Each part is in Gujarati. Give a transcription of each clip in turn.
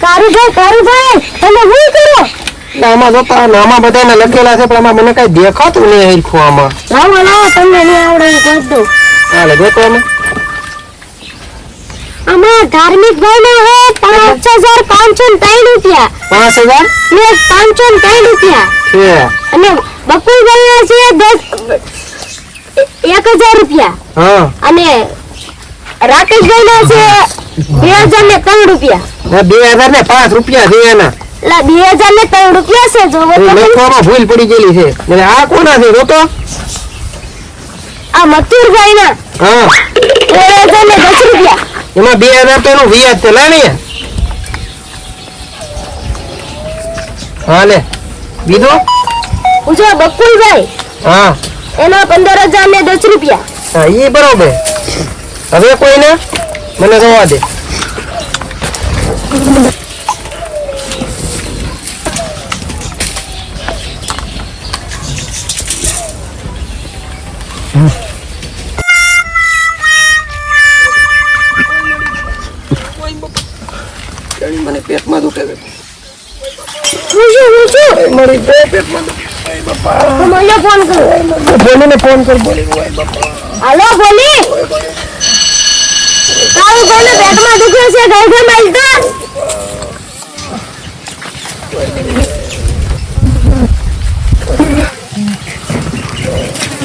કારુભાઈ તમે શું કરો? આમાં જોતા નામા બધાને લખેલા છે પણ આમાં મને કઈ દેખાતું નહીં હરખું આમાં. લાવો તમને નહીં આવડે કહી દઉં. હાલે જોતો આમાં ધાર્મિક ભાઈ હે 5503 રૂપિયા. 5000 ને 503 રૂપિયા છે અને બકુલભાઈ છે 1000 રૂપિયા. હા અને રાકેશભાઈ છે 2003 રૂપિયા. 2005 રૂપિયા છે એના. એટલે 2003 રૂપિયા છે. જો લખવામાં ભૂલ પડી ગયેલી છે. એટલે આ કોના છે જોતો? આ મથુરભાઈ ના. હા 2010 રૂપિયા. એમાં 2000 તો એનું વ્યાજ છે લાવી. હા લે બીજો પૂછો બકુલભાઈ. હા એના 15010 રૂપિયા. હા ઈ બરોબર. હવે કોઈને મને જોવા દે. મને પેટમાં દુખે છે. મારી પેટમાં દુખે બાપા. મને ફોન કરો. બોલીને ફોન કર બોલી. હાલો બોલી. તારું કોને પેટમાં દુખે છે? ગઈ માલતા.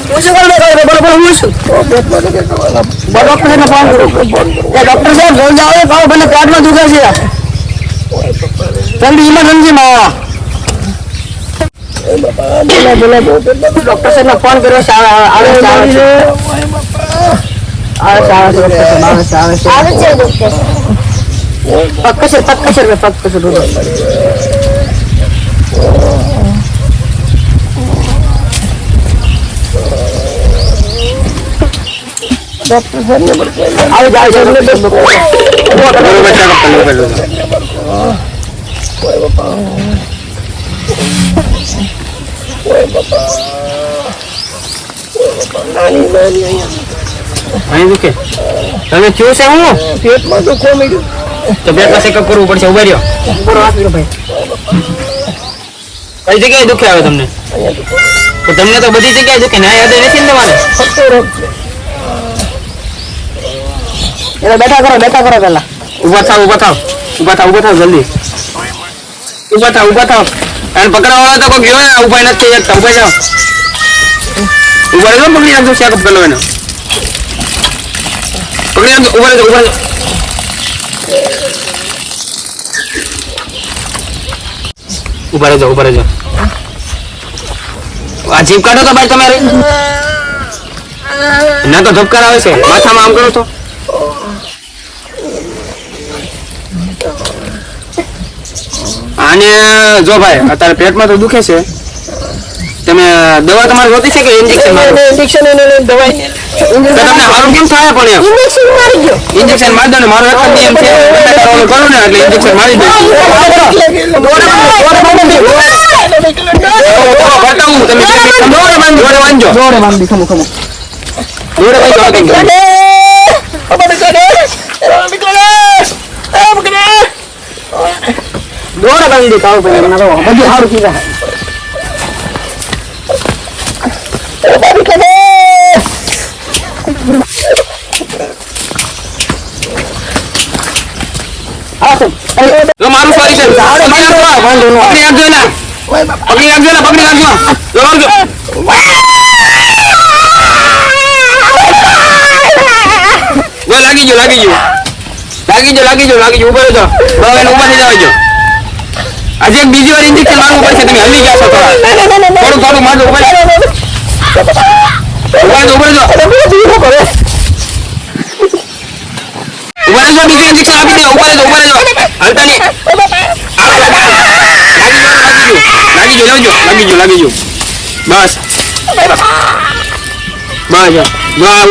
પૂછો કોને કહે બોલો હું છું. પેટમાં દુખે ડોક્ટરને ફોન કરો. ડોક્ટર સાહેબ જલ્દી આવો કહો મને પેટમાં દુખે છે. જલ્દી ઇમરજન્સીમાં આવો. બોલો ડોક્ટર સાહેબને ફોન કર્યો છે. આવે છે ડોક્ટર. પગ કસર ડોક્ટર સાહેબને આવી જાય અહીં દુખે તમે થયું છે હું પેટમાં દુખો મળ્યું તો પેટમાં ચેકઅપ કરવું પડશે. ઉભા રહ્યો બરો આપી ભાઈ. કઈ જગ્યાએ દુખે આવે તમને? તો તમને તો બધી જગ્યાએ દુખે ને આ યાદ નથી ને તમારે? એટલે બેઠા કરો પેલા. ઉભા થાવ જલ્દી. ઉભા થાવ અને પકડવા વાળા તો કોઈ ગયો ને ઉભા નથી શકતા. ઉભા જાઓ. ઉભા રહેજો પકડી રાખજો. ચેકઅપ કરી લો એને. પકડી રાખજો. ઉભા રહેજો. ઉભા રહેજો. આ જીભ કાઢો તો ભાઈ તમારે. ના તો ધબકાર આવે છે માથામાં. આમ કરો તો આને જો ભાઈ અત્યારે પેટમાં તો દુખે છે. તમે દવા તમારે જોતી છે કે ઇન્જેક્શન મારો? ઇન્જેક્શન એને દવા તમને હારું કેમ થાય? પણ ઇન્જેક્શન મારી દો. ઇન્જેક્શન મારી દો ને મારો એક જ નિયમ છે કરો ને એટલે ઇન્જેક્શન મારી દો. બતાવું તમે જોડે બાંધજો. જોડે બાંધી ખમો જોડે બાંધી કાવ પડે. મને બધું સારું થઈ જાય. મારું સોલ્યુશન પકડી રાખજો. લાગી ગયો. ઉભો રહેજો. હવે ઉભા થઈ જાવજો. આજે બીજી વાર ઇન્જેક્શન મારવું પડશે. તમે હલી ગયા છો થોડું મારજો. ઉભા રહેજો. બીજું ઇન્જેક્શન આપી દે. ઉભા રહેજો. હાલતા નહીં. લાગી ગયો. બસ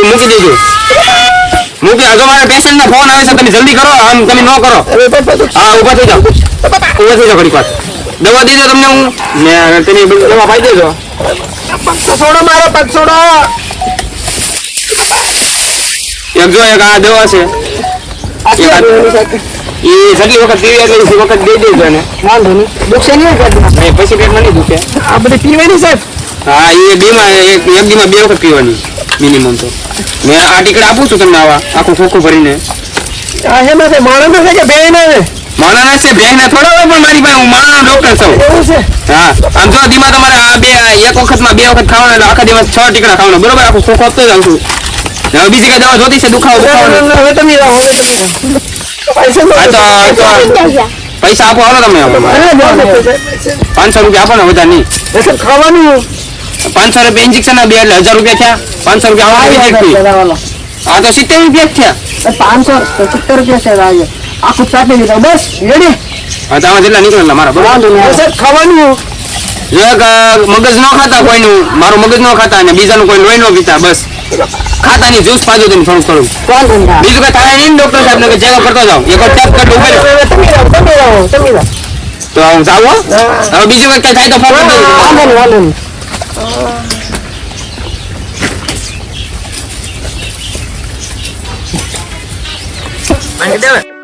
મૂકી દેજો. જો મારા પેશન્ટ નો ફોન આવે છે. તમે જલ્દી કરો. આમ તમે ન કરો. હા ઉભા થઈ જાઓ. ઘડીક વાર દવા દેજો તમને હું ને તેની દવા પાઈ દેજો. છોડો મારો પગ છોડો. એક જો એક આ દવા છે. એ સગી વખત પીવે એટલે એ વખત દઈ દેજો એને વાંધો નહીં દુખશે નહીં પેટમાં નહીં, પછી પેટમાં નહીં દુખે. આ બધી પીવાની સાહેબ હા એ બેમાં એક દીમાં 2 વખત પીવાની મિનિમમ તો. મેં આ ટીકડા આપું છું તમને આવા આખું ખોખું ભરીને. આ હેમાં છે માણસ છે કે બે ના છે માણાના છે ભેંના થોડા હોય પણ મારી પાસે હું માણાનો ડોક્ટર છું. એવું છે હા આમ જો દીમાં તમારે આ એક વખતમાં 2 વખત ખાવાના એટલે આખા દિવસ 6 ટીકડા ખાવાના બરોબર. આખું ખોખું આપતો જાઉં છું. હવે બીજી કઈ દવા જોતી છે દુખાવો બુખાવાનો? હવે તમે જાઓ પૈસા હા તો પૈસા આપો હાલો તમે હવે. 500 રૂપિયા આપો ને વધારે નહીં. ખાવાનું 500 રૂપિયા ઇન્જેક્શન ના 2 એટલે 1000 રૂપિયા થયા. 500 રૂપિયા આવવાનું વિઝિટ ફી. આ તો 70 રૂપિયા જ થયા. 570 રૂપિયા છે આજે આખું ચાટી દીધા બસ રેડી હા તો આમાં જેટલા નીકળે એટલા મારા બરોબર. ખાવાનું જો એક મગજ ન ખાતા કોઈનું, મારું મગજ ન ખાતા અને બીજાનું કોઈ લોહી ન પીતા, બસ ખાતાની જ્યુસ પાજો તમે થોડું થોડું. બીજું કઈ થાય નહીં ડોક્ટર સાહેબ ને ચેકઅપ કરતો જાઓ. એક વાર ચેક કરી ઉભે રહો. તમે જાઓ તો હું જાઉં હો. હવે બીજું કઈ થાય તો ફોન કરી વાંધો નહીં દેજો.